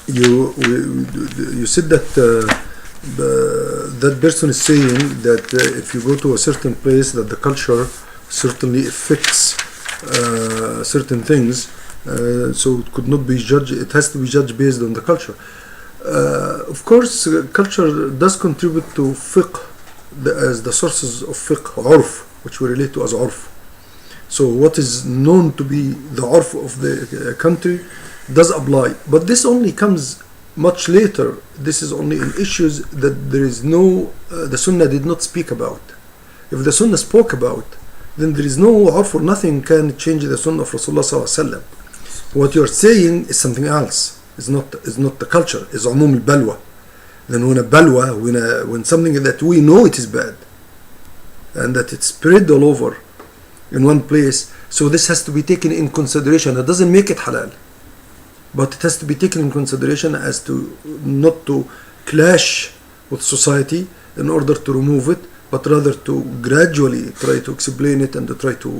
you said that that person is saying that if you go to a certain place, that the culture certainly affects certain things, so it could not be judged. It has to be judged based on the culture. Of course, culture does contribute to fiqh as the sources of fiqh, urf, which we relate to as urf. So what is known to be the urf of the country does apply, but this only comes much later. This is only in issues that there is no, the Sunnah did not speak about. If the Sunnah spoke about, then there is no urf, or nothing can change the Sunnah of Rasulullah sallallahu alaihi wasallam. What you are saying is something else. Is not the culture. Is umum al-balwa. Then when a balwa, when something that we know it is bad, and that it's spread all over in one place, so this has to be taken in consideration. It doesn't make it halal, but it has to be taken in consideration as to not to clash with society in order to remove it, but rather to gradually try to explain it and to try to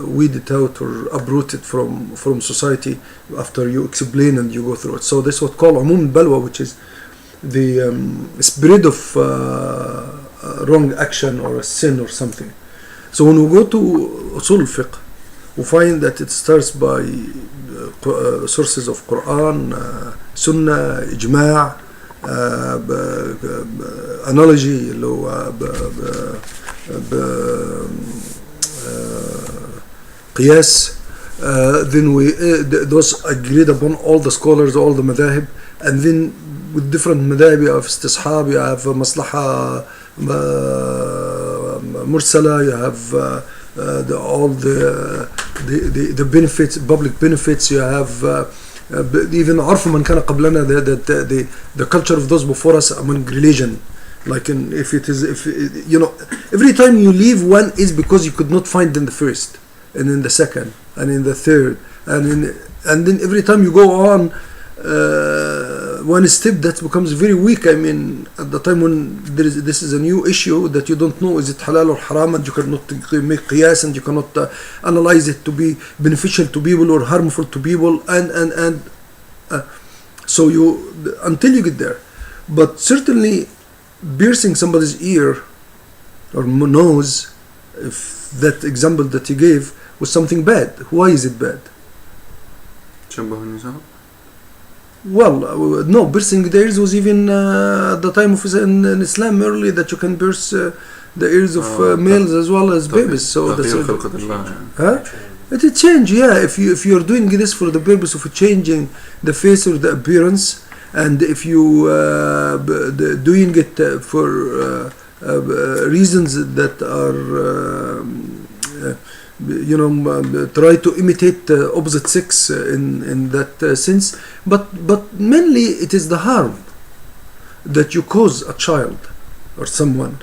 weed it out or uproot it from society after you explain and you go through it. So this is what called umum balwa, which is the spread of wrong action or a sin or something. So when we go to usul al-fiqh, we find that it starts by sources of Quran, Sunnah, Ijma', analogy, qiyas. Then those agreed upon all the scholars, all the madhahib, and then with different madhahib you have istishab, you have maslaha mursala, you have all the benefits, public benefits, you have even عرف من كان قبلنا, the culture of those before us among religion. Like if you know, every time you leave one is because you could not find in the first, and in the second, and in the third, and then every time you go on one step, that becomes very weak. I mean, at the time when this is a new issue that you don't know is it halal or haram, and you cannot make qiyas, and you cannot analyze it to be beneficial to people or harmful to people, and so you until you get there. But certainly piercing somebody's ear or nose, if that example that you gave was something bad, why is it bad? Well, no, piercing the ears was even at the time of in Islam early, that you can pierce the ears of males as well as babies. So that's it change. Yeah, if you are doing this for the purpose of changing the face or the appearance, and if you doing it for reasons that are try to imitate opposite sex in that sense, but mainly it is the harm that you cause a child or someone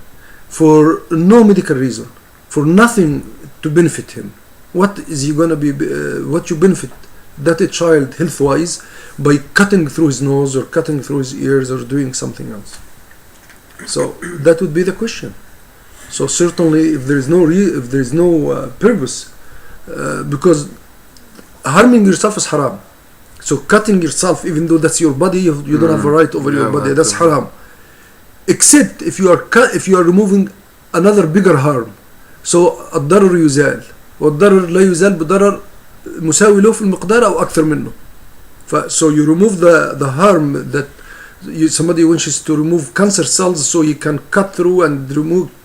for no medical reason, for nothing to benefit him. What is he gonna be? What you benefit that a child health-wise by cutting through his nose or cutting through his ears or doing something else? So that would be the question. So certainly, if there is no purpose, because harming yourself is haram. So cutting yourself, even though that's your body, you don't have a right over your body. That's haram. Except if you are removing another bigger harm. So الضرر يزال والضرر لا يزال بضرر مساوي له في المقدار أو أكثر منه. So you remove the harm that somebody wishes to remove cancer cells, so you can cut through and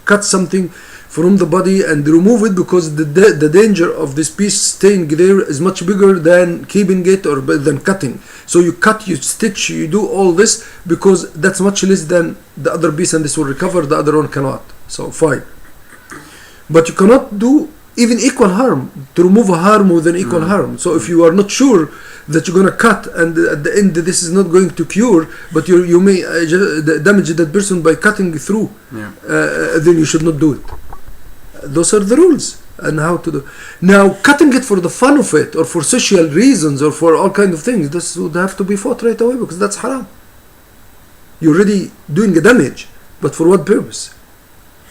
cut something from the body and remove it, because the danger of this piece staying there is much bigger than keeping it or than cutting. So you cut, you stitch, you do all this because that's much less than the other piece, and this will recover, the other one cannot. So fine. But you cannot do even equal harm, to remove a harm with an equal harm. So if you are not sure that you're going to cut and at the end this is not going to cure, but you may damage that person by cutting through, then you should not do it. Those are the rules and how to do. Now cutting it for the fun of it or for social reasons or for all kinds of things, this would have to be fought right away, because that's haram. You're already doing a damage, but for what purpose?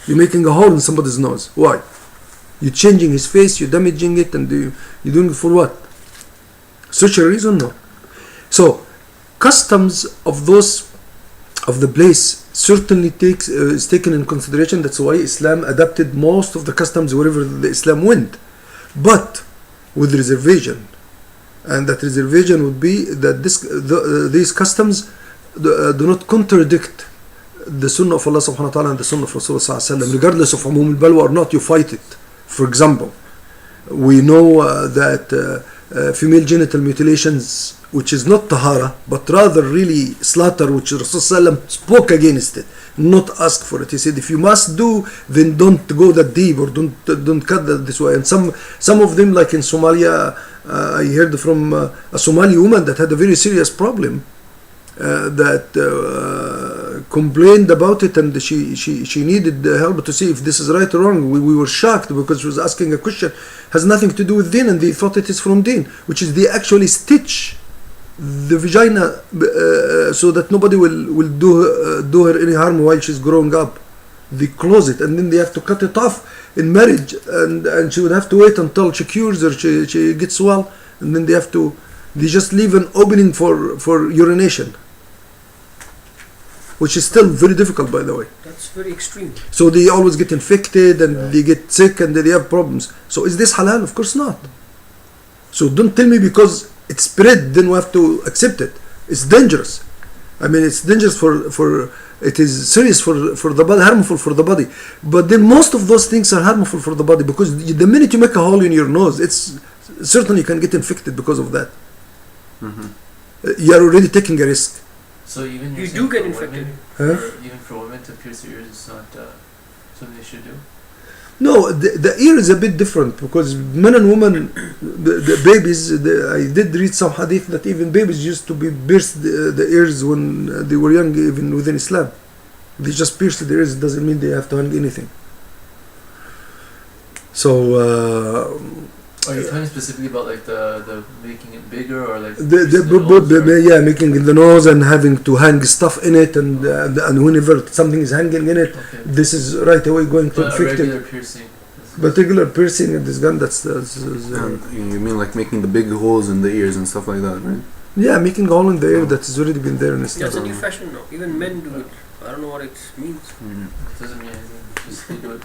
You're making a hole in somebody's nose. Why? You're changing his face, you're damaging it, and you're doing it for what? Such a reason? No. So customs of those of the place certainly is taken in consideration. That's why Islam adapted most of the customs wherever the Islam went, but with reservation. And that reservation would be that these customs do not contradict the Sunnah of Allah subhanahu wa ta'ala and the Sunnah of Rasulullah sallallahu alaihi wasallam. Regardless of umum al-balwa or not, you fight it. For example, we know that female genital mutilations, which is not tahara, but rather really slaughter, which Rasulullah spoke against it, not ask for it. He said, if you must do, then don't go that deep, or don't cut that this way. And some of them, like in Somalia, I heard from a Somali woman that had a very serious problem, that complained about it, and she needed help to see if this is right or wrong. We were shocked because she was asking a question has nothing to do with deen, and they thought it is from deen, which is they actually stitch the vagina so that nobody will do her any harm while she's growing up. They close it, and then they have to cut it off in marriage, and she would have to wait until she cures or she gets well, and then they just leave an opening for urination, which is still very difficult, by the way. That's very extreme. So they always get infected, and they get sick, and they have problems. So is this halal? Of course not. So don't tell me because it's spread, then we have to accept it. It's dangerous. I mean, it's dangerous for it is serious for the body, harmful for the body. But then most of those things are harmful for the body, because the minute you make a hole in your nose, it's certainly you can get infected because of that. You are already taking a risk. So even you do get infected. Even for women to pierce their ears is not something they should do? No, the ear is a bit different, because men and women, the babies, I did read some hadith that even babies used to be pierced the ears when they were young, even within Islam. They just pierce their ears, it doesn't mean they have to hang anything. So are you talking specifically about like the making it bigger, or like making the nose and having to hang stuff in it, and whenever something is hanging in it, this is right away going to infect it. But regular piercing in this gun, that's you mean like making the big holes in the ears and stuff like that, right? Yeah, making a hole in the ear that has already been there in Islam. That's a new fashion now. Even men do it. I don't know what it means. It doesn't mean anything. Just do it.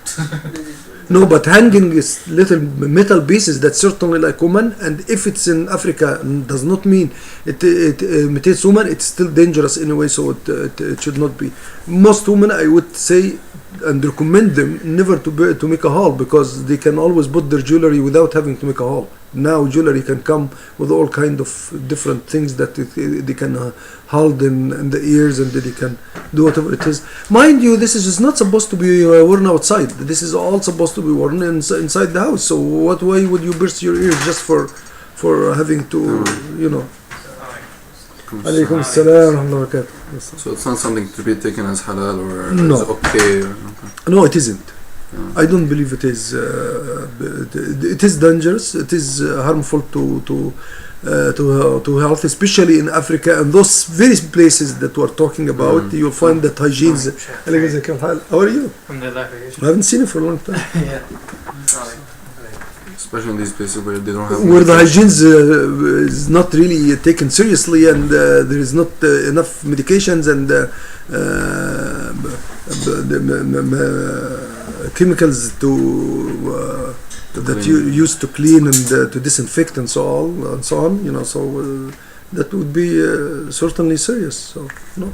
No, but hanging is little metal pieces that's certainly like woman, and if it's in Africa, does not mean it imitates woman. It's still dangerous anyway, so it should not be. Most women, I would say, and recommend them never to make a hole, because they can always put their jewelry without having to make a hole. Now jewelry can come with all kind of different things that they can hold in the ears, and they can do whatever it is. Mind you, this is not supposed to be worn outside. This is all supposed to be worn inside the house. So why would you pierce your ears just for having to, you know? Alaykum as-salam wa rahmatullahi. So it's not something to be taken as halal or no. As okay or no, it isn't. I don't believe it is. It is dangerous. It is harmful to health, especially in Africa and those various places that we're talking about. You'll find that hygiene's. How are you? I haven't seen it for a long time. Yeah. Especially in these places where they don't have. Where the hygiene is not really taken seriously, and there is not enough medications and chemicals that you use to clean and to disinfect and so on. You know, so that would be certainly serious. So no.